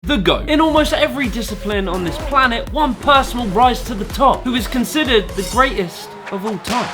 The GOAT. In almost every discipline on this planet, one person will rise to the top, who is considered the greatest of all time.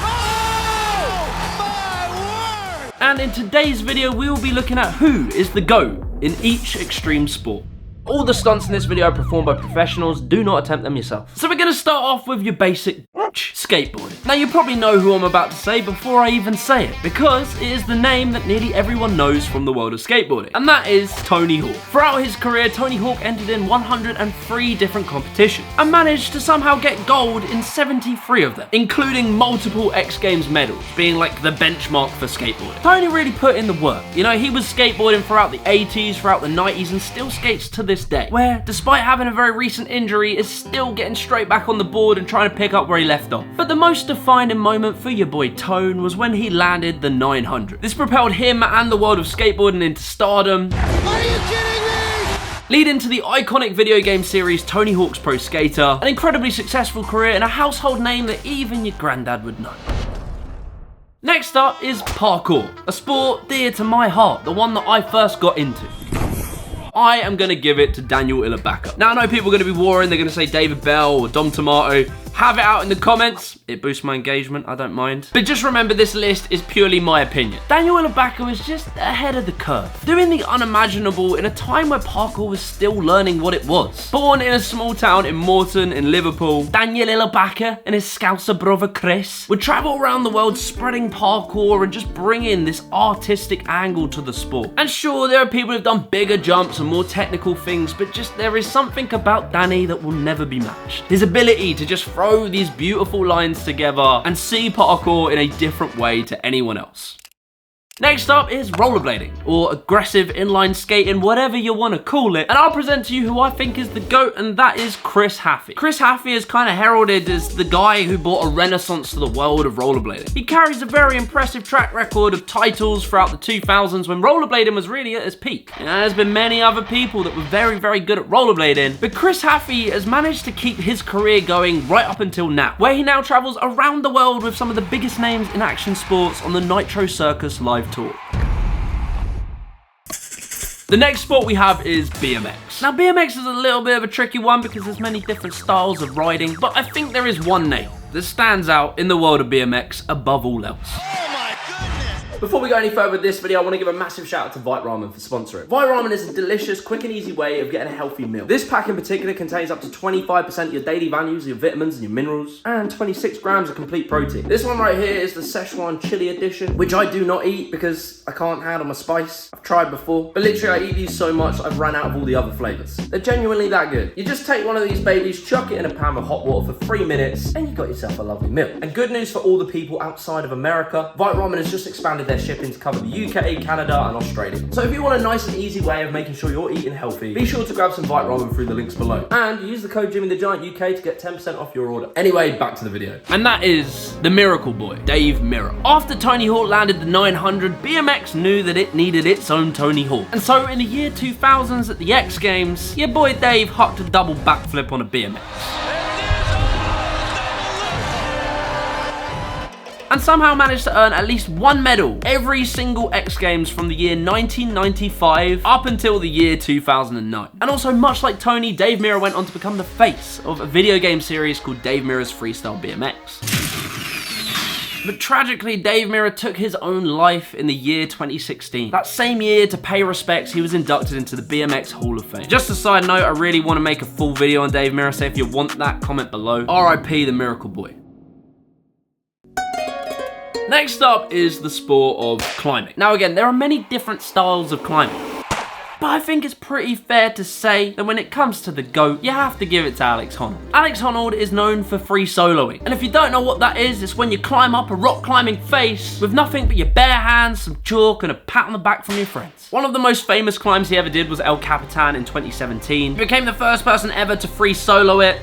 Oh, my word! And in today's video, we will be looking at who is the GOAT in each extreme sport. All the stunts in this video are performed by professionals, do not attempt them yourself. So we're going to start off with your basic skateboarding. Now you probably know who I'm about to say before I even say it, because it is the name that nearly everyone knows from the world of skateboarding, and that is Tony Hawk. Throughout his career, Tony Hawk entered in 103 different competitions, and managed to somehow get gold in 73 of them, including multiple X Games medals, being like the benchmark for skateboarding. Tony really put in the work. You know, he was skateboarding throughout the 80s, throughout the 90s, and still skates to this day, where despite having a very recent injury, is still getting straight back on the board and trying to pick up where he left off. But the most defining moment for your boy Tone was when he landed the 900. This propelled him and the world of skateboarding into stardom. Are you kidding me? Leading to the iconic video game series Tony Hawk's Pro Skater, an incredibly successful career and a household name that even your granddad would know. Next up is parkour, a sport dear to my heart, the one that I first got into. I am going to give it to Daniel Ilabaka. Now I know people are going to be warring, they're going to say David Bell or Dom Tomato. Have it out in the comments. It boosts my engagement, I don't mind. But just remember, this list is purely my opinion. Daniel Ilabaka was just ahead of the curve, doing the unimaginable in a time where parkour was still learning what it was. Born in a small town in Morton in Liverpool, Daniel Ilabaka and his Scouser brother Chris would travel around the world spreading parkour and just bringing this artistic angle to the sport. And sure, there are people who've done bigger jumps and more technical things, but just there is something about Danny that will never be matched. His ability to just throw these beautiful lines together and see parkour in a different way to anyone else. Next up is rollerblading, or aggressive inline skating, whatever you want to call it. And I'll present to you who I think is the GOAT, and that is Chris Haffey. Chris Haffey is kind of heralded as the guy who brought a renaissance to the world of rollerblading. He carries a very impressive track record of titles throughout the 2000s when rollerblading was really at its peak. You know, there's been many other people that were very, very good at rollerblading, but Chris Haffey has managed to keep his career going right up until now, where he now travels around the world with some of the biggest names in action sports on the Nitro Circus live tour. The next sport we have is BMX. Now BMX is a little bit of a tricky one because there's many different styles of riding, but I think there is one name that stands out in the world of BMX above all else. Before we go any further with this video, I want to give a massive shout out to Vite Ramen for sponsoring. Vite Ramen is a delicious, quick and easy way of getting a healthy meal. This pack in particular contains up to 25% of your daily values, your vitamins and your minerals, and 26 grams of complete protein. This one right here is the Szechuan Chili Edition, which I do not eat because I can't handle my spice. I've tried before, but literally I eat these so much I've run out of all the other flavors. They're genuinely that good. You just take one of these babies, chuck it in a pan with hot water for 3 minutes, and you've got yourself a lovely meal. And good news for all the people outside of America, Vite Ramen has just expanded their shipping to cover the UK, Canada, and Australia. So if you want a nice and easy way of making sure you're eating healthy, be sure to grab some Vite Ramen through the links below. And use the code JimmyTheGiant UK to get 10% off your order. Anyway, back to the video. And that is the Miracle Boy, Dave Mirra. After Tony Hawk landed the 900, BMX knew that it needed its own Tony Hawk. And so in the year 2000s at the X Games, your boy Dave hucked a double backflip on a BMX. And somehow managed to earn at least one medal every single X Games from the year 1995 up until the year 2009. And also, much like Tony, Dave Mirra went on to become the face of a video game series called Dave Mirra's Freestyle BMX. But tragically, Dave Mirra took his own life in the year 2016. That same year, to pay respects, he was inducted into the BMX Hall of Fame. Just a side note, I really want to make a full video on Dave Mirra, so if you want that, comment below. RIP the Miracle Boy. Next up is the sport of climbing. Now again, there are many different styles of climbing, but I think it's pretty fair to say that when it comes to the GOAT, you have to give it to Alex Honnold. Alex Honnold is known for free soloing, and if you don't know what that is, it's when you climb up a rock climbing face with nothing but your bare hands, some chalk, and a pat on the back from your friends. One of the most famous climbs he ever did was El Capitan in 2017. He became the first person ever to free solo it,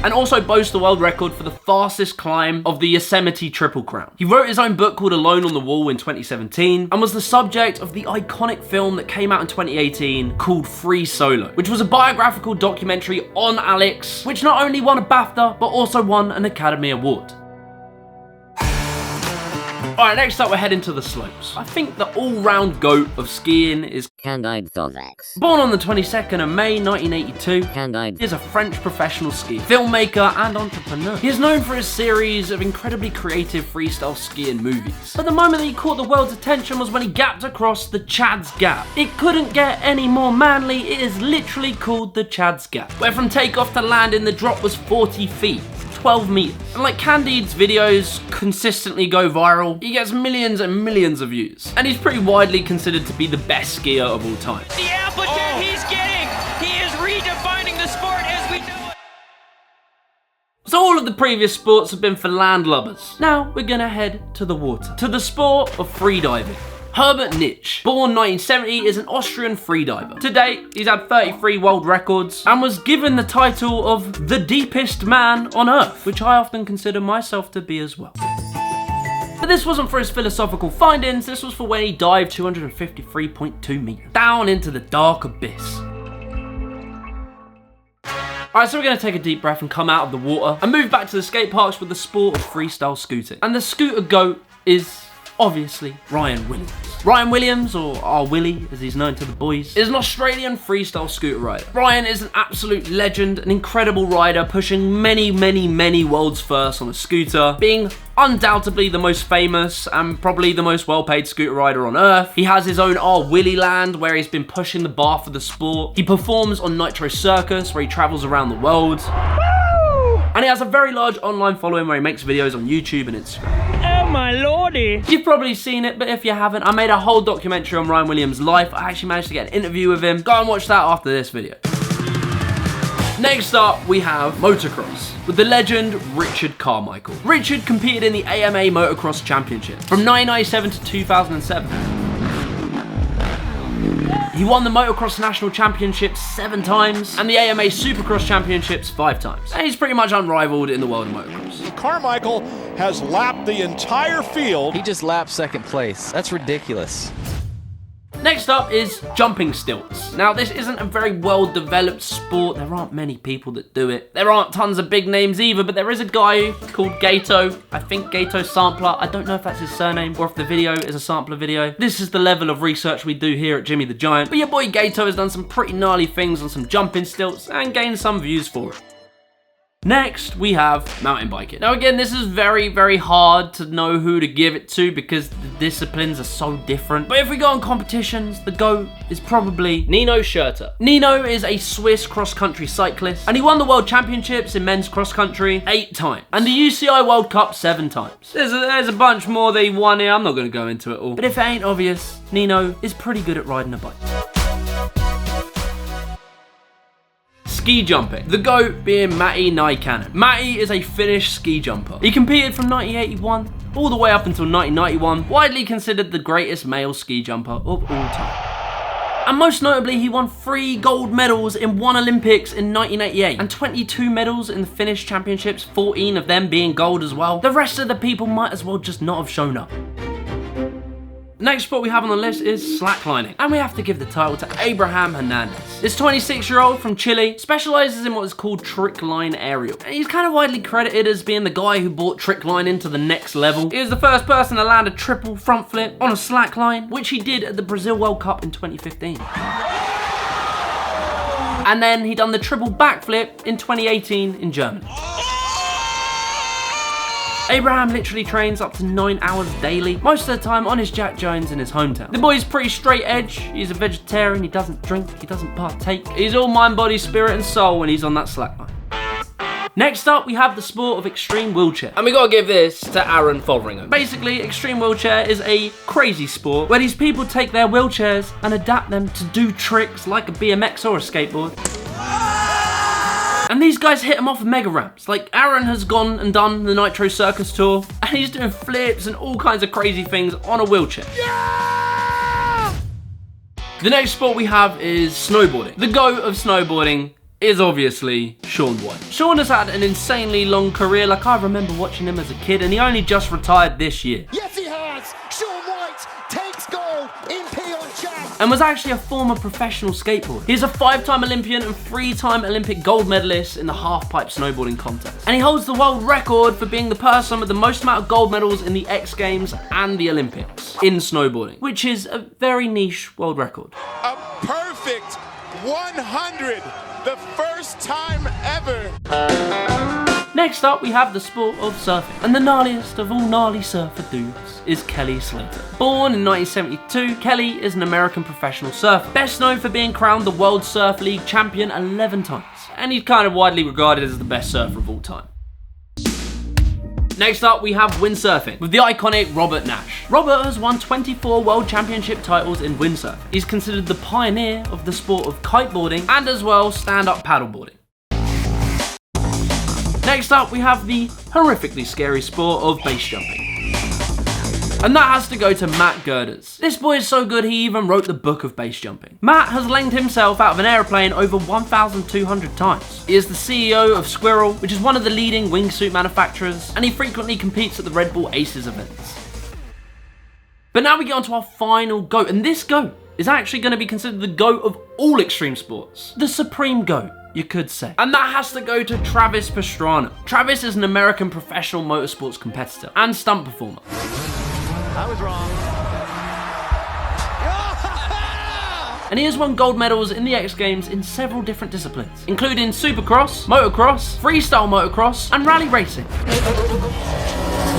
and also boasts the world record for the fastest climb of the Yosemite Triple Crown. He wrote his own book called Alone on the Wall in 2017 and was the subject of the iconic film that came out in 2018 called Free Solo, which was a biographical documentary on Alex, which not only won a BAFTA but also won an Academy Award. Alright, next up we're heading to the slopes. I think the all-round GOAT of skiing is Candide Thorax. Born on the 22nd of May 1982, Candide he is a French professional skier, filmmaker and entrepreneur. He is known for his series of incredibly creative freestyle skiing movies. But the moment that he caught the world's attention was when he gapped across the Chad's Gap. It couldn't get any more manly, it is literally called the Chad's Gap, where from takeoff to landing the drop was 40 feet. 12 meters. And like Candide's videos consistently go viral, he gets millions and millions of views. And he's pretty widely considered to be the best skier of all time. The amplitude he's getting, he is redefining the sport as we know it. So all of the previous sports have been for landlubbers. Now we're gonna head to the water, to the sport of freediving. Herbert Nitsch, born 1970, is an Austrian freediver. To date, he's had 33 world records and was given the title of the deepest man on earth, which I often consider myself to be as well. But this wasn't for his philosophical findings, this was for when he dived 253.2 meters down into the dark abyss. Alright, so we're going to take a deep breath and come out of the water and move back to the skate parks with the sport of freestyle scooting. And the scooter GOAT is obviously Ryan Williams. Ryan Williams, or R. Willie as he's known to the boys, is an Australian freestyle scooter rider. Ryan is an absolute legend, an incredible rider, pushing many world's firsts on a scooter, being undoubtedly the most famous and probably the most well-paid scooter rider on earth. He has his own R. Willie land where he's been pushing the bar for the sport. He performs on Nitro Circus where he travels around the world. And he has a very large online following where he makes videos on YouTube and Instagram. Oh my lordy. You've probably seen it, but if you haven't, I made a whole documentary on Ryan Williams' life. I actually managed to get an interview with him. Go and watch that after this video. Next up, we have motocross with the legend Richard Carmichael. Richard competed in the AMA Motocross Championship from 1997 to 2007. He won the Motocross National Championships 7 times and the AMA Supercross Championships 5 times. And he's pretty much unrivaled in the world of motocross. Carmichael has lapped the entire field. He just lapped second place. That's ridiculous. Next up is jumping stilts. Now this isn't a very well developed sport. There aren't many people that do it. There aren't tons of big names either, but there is a guy called Gato. I think Gato Sampler. I don't know if that's his surname or if the video is a sampler video. This is the level of research we do here at Jimmy the Giant. But your boy Gato has done some pretty gnarly things on some jumping stilts and gained some views for it. Next, we have mountain biking. Now again, this is very hard to know who to give it to because the disciplines are so different. But if we go on competitions, the GOAT is probably Nino Schurter. Nino is a Swiss cross-country cyclist, and he won the World Championships in men's cross-country 8 times, and the UCI World Cup 7 times. There's a bunch more that he won here, I'm not gonna go into it all. But if it ain't obvious, Nino is pretty good at riding a bike. Ski jumping. The GOAT being Matti Nykänen. Matti is a Finnish ski jumper. He competed from 1981 all the way up until 1991, widely considered the greatest male ski jumper of all time. And most notably, he won 3 gold medals in 1 Olympics in 1988 and 22 medals in the Finnish championships, 14 of them being gold as well. The rest of the people might as well just not have shown up. Next sport we have on the list is slacklining, and we have to give the title to Abraham Hernandez. This 26-year-old from Chile specializes in what is called Trickline aerial. And he's kind of widely credited as being the guy who brought Trickline into the next level. He was the first person to land a triple front flip on a slackline, which he did at the Brazil World Cup in 2015. And then he done the triple backflip in 2018 in Germany. Abraham literally trains up to 9 hours daily, most of the time on his Jack Jones in his hometown. The boy's pretty straight edge, he's a vegetarian, he doesn't drink, he doesn't partake. He's all mind, body, spirit and soul when he's on that slackline. Next up, we have the sport of extreme wheelchair. And we gotta give this to Aaron Fotheringham. Basically, extreme wheelchair is a crazy sport where these people take their wheelchairs and adapt them to do tricks like a BMX or a skateboard. And these guys hit them off of mega ramps. Like Aaron has gone and done the Nitro Circus tour and he's doing flips and all kinds of crazy things on a wheelchair. Yeah! The next sport we have is snowboarding. The GOAT of snowboarding is obviously Shaun White. Shaun has had an insanely long career. Like I remember watching him as a kid and he only just retired this year. Yes, he has. Shaun White takes gold in Pyeongchang. and was actually a former professional skateboarder. He's a 5-time Olympian and 3-time Olympic gold medalist in the half-pipe snowboarding contest. And he holds the world record for being the person with the most amount of gold medals in the X Games and the Olympics in snowboarding, which is a very niche world record. A perfect 100, the first time ever. Next up, we have the sport of surfing. And the gnarliest of all gnarly surfer dudes is Kelly Slater. Born in 1972, Kelly is an American professional surfer, best known for being crowned the World Surf League champion 11 times. And he's kind of widely regarded as the best surfer of all time. Next up, we have windsurfing with the iconic Robert Nash. Robert has won 24 world championship titles in windsurfing. He's considered the pioneer of the sport of kiteboarding and as well stand-up paddleboarding. Next up, we have the horrifically scary sport of base jumping. And that has to go to Matt Girders. This boy is so good he even wrote the book of base jumping. Matt has langed himself out of an aeroplane over 1,200 times. He is the CEO of Squirrel, which is one of the leading wingsuit manufacturers, and he frequently competes at the Red Bull Aces events. But now we get on to our final GOAT, and this GOAT is actually going to be considered the GOAT of all extreme sports. The supreme GOAT, you could say. And that has to go to Travis Pastrana. Travis is an American professional motorsports competitor and stunt performer. I was wrong. And he has won gold medals in the X Games in several different disciplines, including Supercross, Motocross, Freestyle Motocross, and Rally Racing.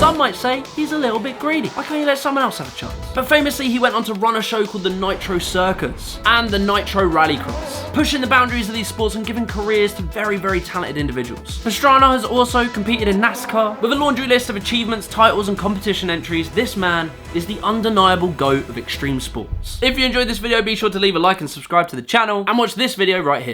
Some might say he's a little bit greedy. Why can't you let someone else have a chance? But famously, he went on to run a show called the Nitro Circus and the Nitro Rallycross, pushing the boundaries of these sports and giving careers to very, very talented individuals. Pastrana has also competed in NASCAR. With a laundry list of achievements, titles, and competition entries, this man is the undeniable GOAT of extreme sports. If you enjoyed this video, be sure to leave a like and subscribe to the channel, and watch this video right here.